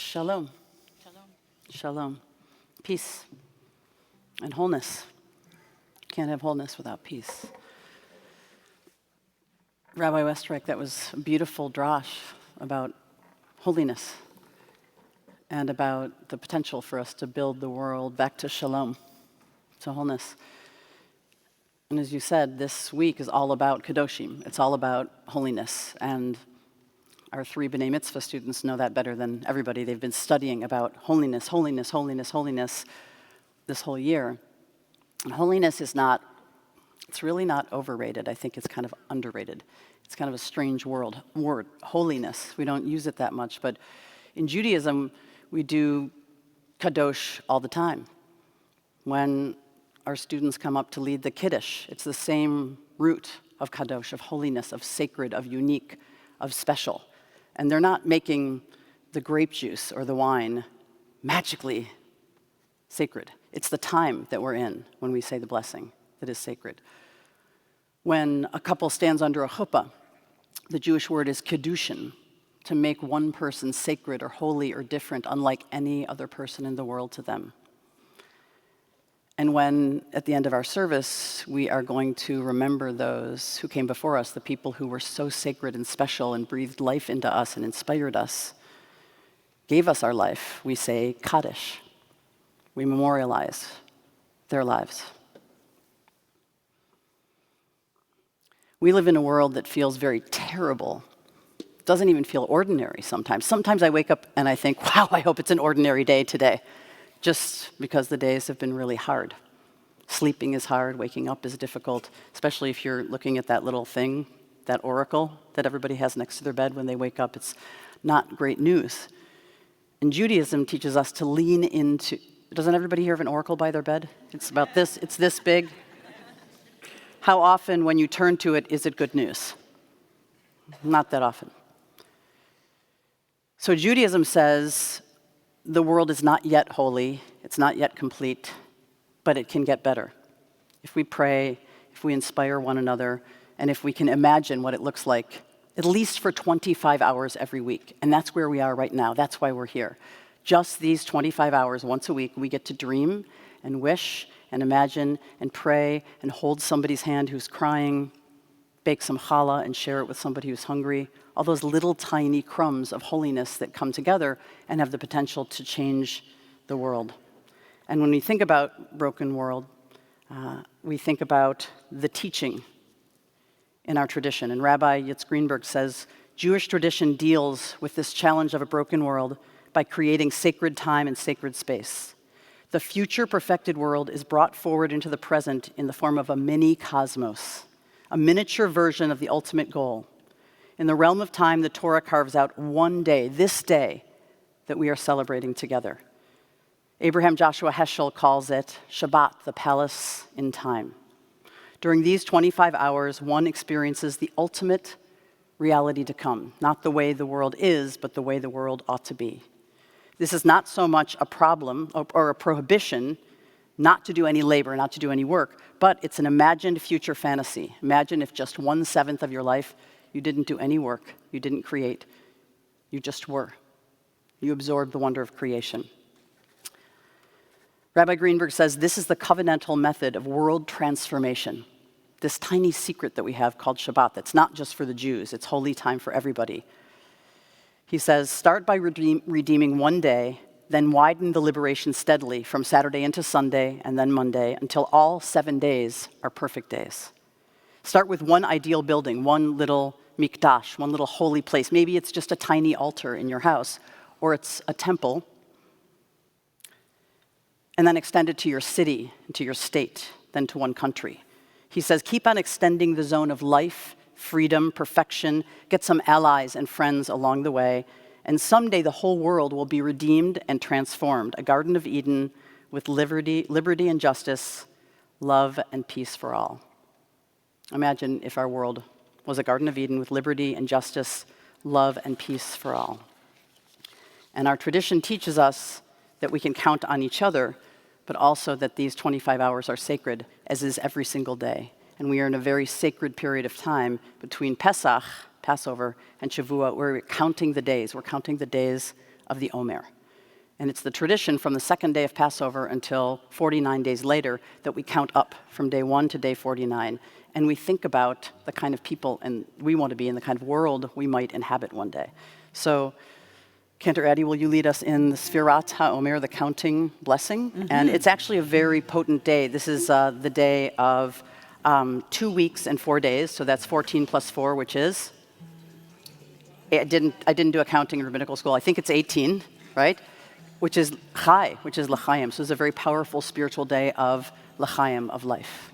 Shalom. Shalom. Shalom. Peace and wholeness. Can't have wholeness without peace. Rabbi Westerreich, that was a beautiful drash about holiness and about the potential for us to build the world back to shalom, to wholeness. And as you said, this week is all about Kadoshim. It's all about holiness. And our 3 B'nai Mitzvah students know that better than everybody. They've been studying about holiness, holiness, holiness, holiness this whole year. And holiness is not, it's really not overrated. I think it's kind of underrated. It's kind of a strange word, holiness. We don't use it that much, but in Judaism, we do kadosh all the time. When our students come up to lead the Kiddush, it's the same root of kadosh, of holiness, of sacred, of unique, of special. And they're not making the grape juice or the wine magically sacred. It's the time that we're in when we say the blessing that is sacred. When a couple stands under a chuppah, the Jewish word is kedushin, to make one person sacred or holy or different, unlike any other person in the world to them. And when, at the end of our service, we are going to remember those who came before us, the people who were so sacred and special and breathed life into us and inspired us, gave us our life, we say Kaddish. We memorialize their lives. We live in a world that feels very terrible. It doesn't even feel ordinary sometimes. Sometimes I wake up and I think, wow, I hope it's an ordinary day today, just because the days have been really hard. Sleeping is hard, waking up is difficult, especially if you're looking at that little thing, that oracle that everybody has next to their bed when they wake up. It's not great news. And Judaism teaches us to lean into, doesn't everybody here have an oracle by their bed? It's about this, it's this big. How often when you turn to it, is it good news? Not that often. So Judaism says the world is not yet holy, it's not yet complete, but it can get better. If we pray, if we inspire one another, and if we can imagine what it looks like, at least for 25 hours every week. And that's where we are right now. That's why we're here. Just these 25 hours once a week, we get to dream and wish and imagine and pray and hold somebody's hand who's crying, bake some challah and share it with somebody who's hungry. All those little tiny crumbs of holiness that come together and have the potential to change the world. And when we think about broken world, we think about the teaching in our tradition. And Rabbi Yitz Greenberg says, Jewish tradition deals with this challenge of a broken world by creating sacred time and sacred space. The future perfected world is brought forward into the present in the form of a mini cosmos, a miniature version of the ultimate goal. In the realm of time, the Torah carves out one day, this day, that we are celebrating together. Abraham Joshua Heschel calls it Shabbat, the palace in time. During these 25 hours, one experiences the ultimate reality to come, not the way the world is, but the way the world ought to be. This is not so much a problem or a prohibition not to do any labor, not to do any work, but it's an imagined future fantasy. Imagine if just 1/7 of your life you didn't do any work, you didn't create, you just were. You absorbed the wonder of creation. Rabbi Greenberg says this is the covenantal method of world transformation, this tiny secret that we have called Shabbat that's not just for the Jews, it's holy time for everybody. He says, start by redeeming one day, then widen the liberation steadily from Saturday into Sunday and then Monday until all 7 days are perfect days. Start with one ideal building, one little mikdash, one little holy place. Maybe it's just a tiny altar in your house, or it's a temple. And then extend it to your city, to your state, then to one country. He says, keep on extending the zone of life, freedom, perfection, get some allies and friends along the way, and someday the whole world will be redeemed and transformed, a Garden of Eden with liberty and justice, love and peace for all. Imagine if our world was a Garden of Eden with liberty and justice, love and peace for all. And our tradition teaches us that we can count on each other, but also that these 25 hours are sacred, as is every single day. And we are in a very sacred period of time between Pesach, Passover, and Shavuot, where we're counting the days. We're counting the days of the Omer. And it's the tradition from the second day of Passover until 49 days later that we count up from day 1 to day 49. And we think about the kind of people and we want to be in the kind of world we might inhabit one day. So, Cantor Addie, will you lead us in the Sfirat HaOmer, the counting blessing? Mm-hmm. And it's actually a very potent day. This is the day of 2 weeks and 4 days. So that's 14 plus 4, which is? I didn't do accounting in rabbinical school. I think it's 18, right? Which is Chai, which is L'chaim. So it's a very powerful spiritual day of L'chaim, of life.